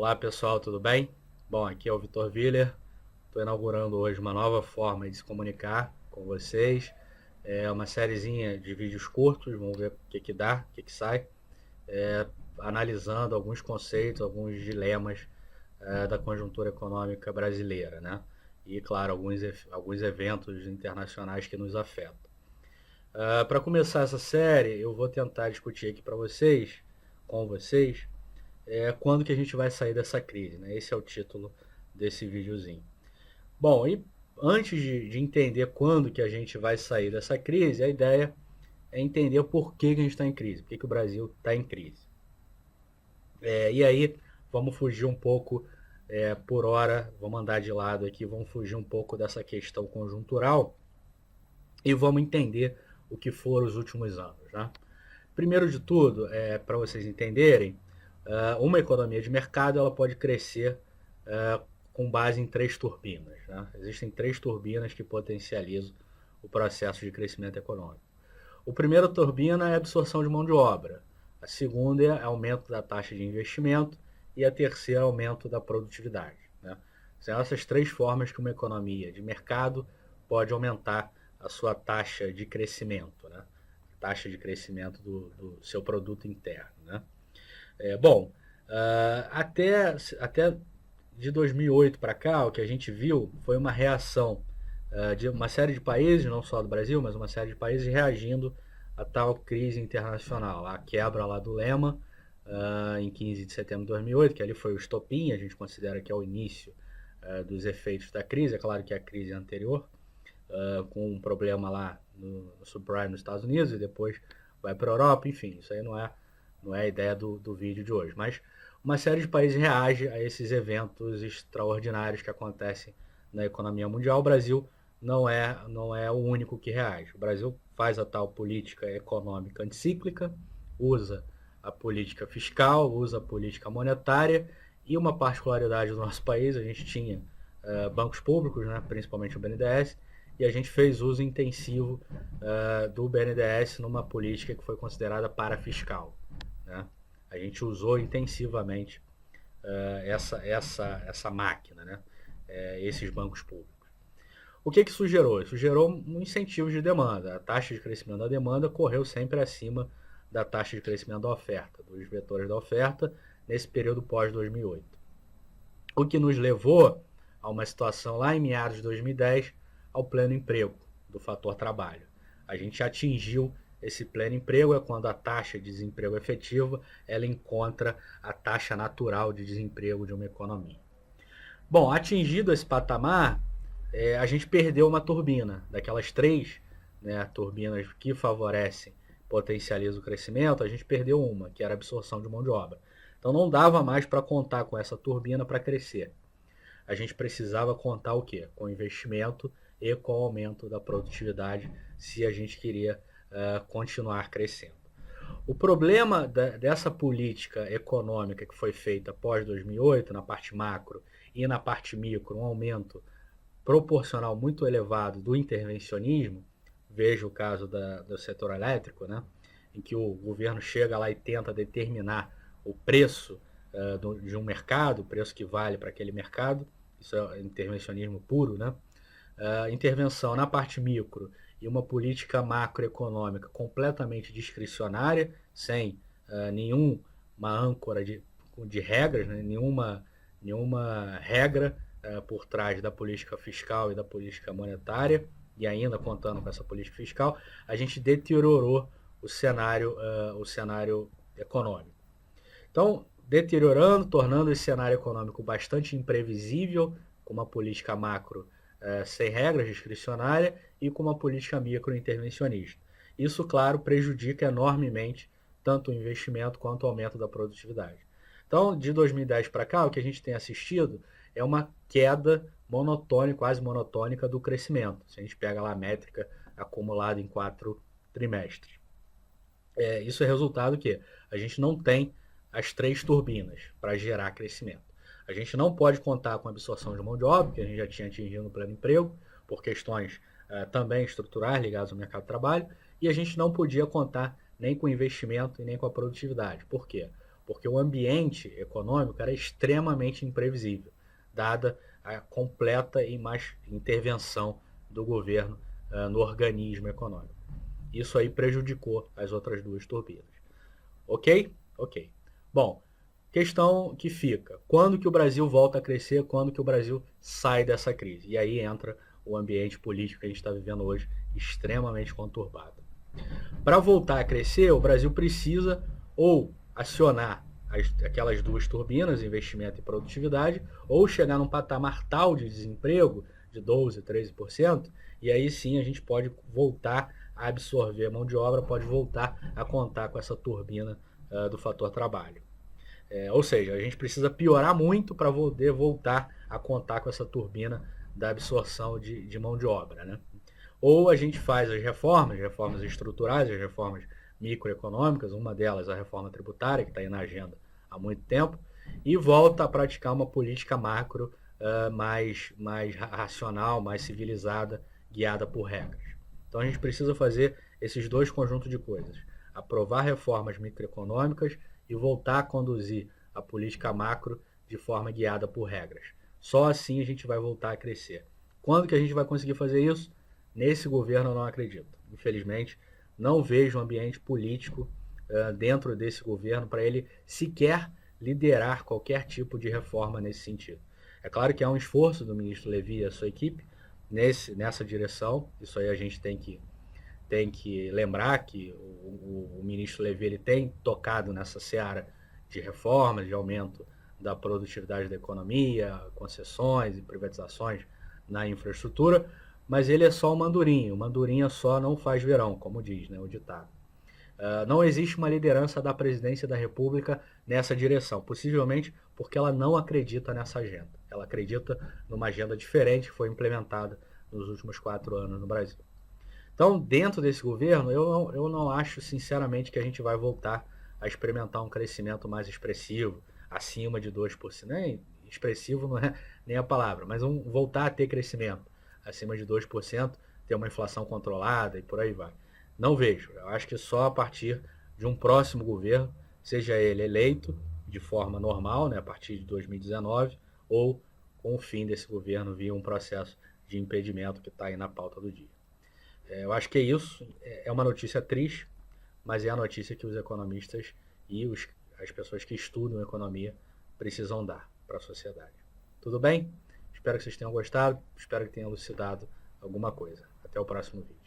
Olá pessoal, tudo bem? Bom, aqui é o Vitor Willer. Estou inaugurando hoje uma nova forma de se comunicar com vocês. É uma sériezinha de vídeos curtos, vamos ver o que dá, o que sai, analisando alguns conceitos, alguns dilemas da conjuntura econômica brasileira, né? E, claro, alguns eventos internacionais que nos afetam. Para começar essa série, eu vou tentar discutir aqui com vocês, quando que a gente vai sair dessa crise, né? Esse é o título desse videozinho. Bom, e antes de entender quando que a gente vai sair dessa crise, a ideia é entender por que a gente está em crise, por que o Brasil está em crise. E aí, vamos fugir um pouco, por hora, vamos andar de lado aqui, vamos fugir um pouco dessa questão conjuntural e vamos entender o que foram os últimos anos. Né? Primeiro de tudo, para vocês entenderem, uma economia de mercado ela pode crescer com base em três turbinas. Né? Existem três turbinas que potencializam o processo de crescimento econômico. A primeira turbina é a absorção de mão de obra, a segunda é aumento da taxa de investimento e a terceira é aumento da produtividade. Né? São essas três formas que uma economia de mercado pode aumentar a sua taxa de crescimento, né? Taxa de crescimento do seu produto interno. Né? Bom, até de 2008 para cá, o que a gente viu foi uma reação de uma série de países, não só do Brasil, mas uma série de países reagindo a tal crise internacional, a quebra lá do Lehman em 15 de setembro de 2008, que ali foi o estopim, a gente considera que é o início dos efeitos da crise, é claro que a crise é anterior, com um problema lá no subprime nos Estados Unidos e depois vai para a Europa, enfim, isso aí não é a ideia do vídeo de hoje, mas uma série de países reage a esses eventos extraordinários que acontecem na economia mundial. O Brasil não é o único que reage. O Brasil faz a tal política econômica anticíclica, usa a política fiscal, usa a política monetária e uma particularidade do nosso país, a gente tinha bancos públicos, né, principalmente o BNDES, e a gente fez uso intensivo do BNDES numa política que foi considerada parafiscal. Né? A gente usou intensivamente essa máquina, né? Esses bancos públicos. O que isso gerou? Isso gerou um incentivo de demanda. A taxa de crescimento da demanda correu sempre acima da taxa de crescimento da oferta, dos vetores da oferta, nesse período pós-2008. O que nos levou a uma situação lá em meados de 2010 ao pleno emprego do fator trabalho. A gente atingiu esse pleno emprego, é quando a taxa de desemprego efetiva ela encontra a taxa natural de desemprego de uma economia. Bom, atingido esse patamar, a gente perdeu uma turbina, daquelas três, né, turbinas que favorecem, potencializam o crescimento, a gente perdeu uma, que era a absorção de mão de obra. Então não dava mais para contar com essa turbina para crescer. A gente precisava contar o quê? Com investimento e com o aumento da produtividade se a gente queria continuar crescendo. O problema dessa política econômica que foi feita após 2008, na parte macro e na parte micro, um aumento proporcional muito elevado do intervencionismo, veja o caso do setor elétrico, né, em que o governo chega lá e tenta determinar o preço de um mercado, o preço que vale para aquele mercado, isso é intervencionismo puro, né? Intervenção na parte micro e uma política macroeconômica completamente discricionária, sem nenhuma âncora de regras, né? nenhuma regra por trás da política fiscal e da política monetária, e ainda contando com essa política fiscal, a gente deteriorou o cenário econômico. Então, deteriorando, tornando esse cenário econômico bastante imprevisível, com uma política macro sem regras, discricionária, e com uma política micro intervencionista. Isso, claro, prejudica enormemente tanto o investimento quanto o aumento da produtividade. Então, de 2010 para cá, o que a gente tem assistido é uma queda monotônica, quase monotônica do crescimento. Se a gente pega lá a métrica acumulada em 4 trimestres. Isso é resultado que a gente não tem as três turbinas para gerar crescimento. A gente não pode contar com a absorção de mão de obra, que a gente já tinha atingido no pleno emprego, por questões também estruturais ligadas ao mercado de trabalho, e a gente não podia contar nem com investimento e nem com a produtividade. Por quê? porque o ambiente econômico era extremamente imprevisível, dada a completa e mais intervenção do governo no organismo econômico. Isso aí prejudicou as outras duas turbinas. Ok? Ok. Bom, questão que fica, quando que o Brasil volta a crescer, quando que o Brasil sai dessa crise? E aí entra o ambiente político que a gente está vivendo hoje, extremamente conturbado. Para voltar a crescer, o Brasil precisa ou acionar aquelas duas turbinas, investimento e produtividade, ou chegar num patamar tal de desemprego de 12%, 13%, e aí sim a gente pode voltar a absorver a mão de obra, pode voltar a contar com essa turbina do fator trabalho. Ou seja, a gente precisa piorar muito para poder voltar a contar com essa turbina da absorção de mão de obra, né? Ou a gente faz as reformas estruturais, as reformas microeconômicas, uma delas a reforma tributária, que está aí na agenda há muito tempo, e volta a praticar uma política macro mais racional, mais civilizada, guiada por regras. Então a gente precisa fazer esses dois conjuntos de coisas. Aprovar reformas microeconômicas e voltar a conduzir a política macro de forma guiada por regras. Só assim a gente vai voltar a crescer. Quando que a gente vai conseguir fazer isso? Nesse governo eu não acredito. Infelizmente, não vejo um ambiente político dentro desse governo para ele sequer liderar qualquer tipo de reforma nesse sentido. É claro que há um esforço do ministro Levi e a sua equipe nessa direção. Isso aí a gente tem que lembrar que o ministro Levi ele tem tocado nessa seara de reformas, de aumento da produtividade da economia, concessões e privatizações na infraestrutura, mas ele é só uma andorinha. Uma andorinha só não faz verão, como diz, né, o ditado. Não existe uma liderança da presidência da República nessa direção, possivelmente porque ela não acredita nessa agenda. Ela acredita numa agenda diferente que foi implementada nos últimos 4 anos no Brasil. Então, dentro desse governo, eu não acho, sinceramente, que a gente vai voltar a experimentar um crescimento mais expressivo, acima de 2%. Nem expressivo não é nem a palavra, mas voltar a ter crescimento acima de 2%, ter uma inflação controlada e por aí vai. Não vejo. Eu acho que só a partir de um próximo governo, seja ele eleito de forma normal, né, a partir de 2019, ou com o fim desse governo via um processo de impedimento que está aí na pauta do dia. Eu acho que é isso. É uma notícia triste, mas é a notícia que os economistas e as pessoas que estudam economia precisam dar para a sociedade. Tudo bem? Espero que vocês tenham gostado, espero que tenha elucidado alguma coisa. Até o próximo vídeo.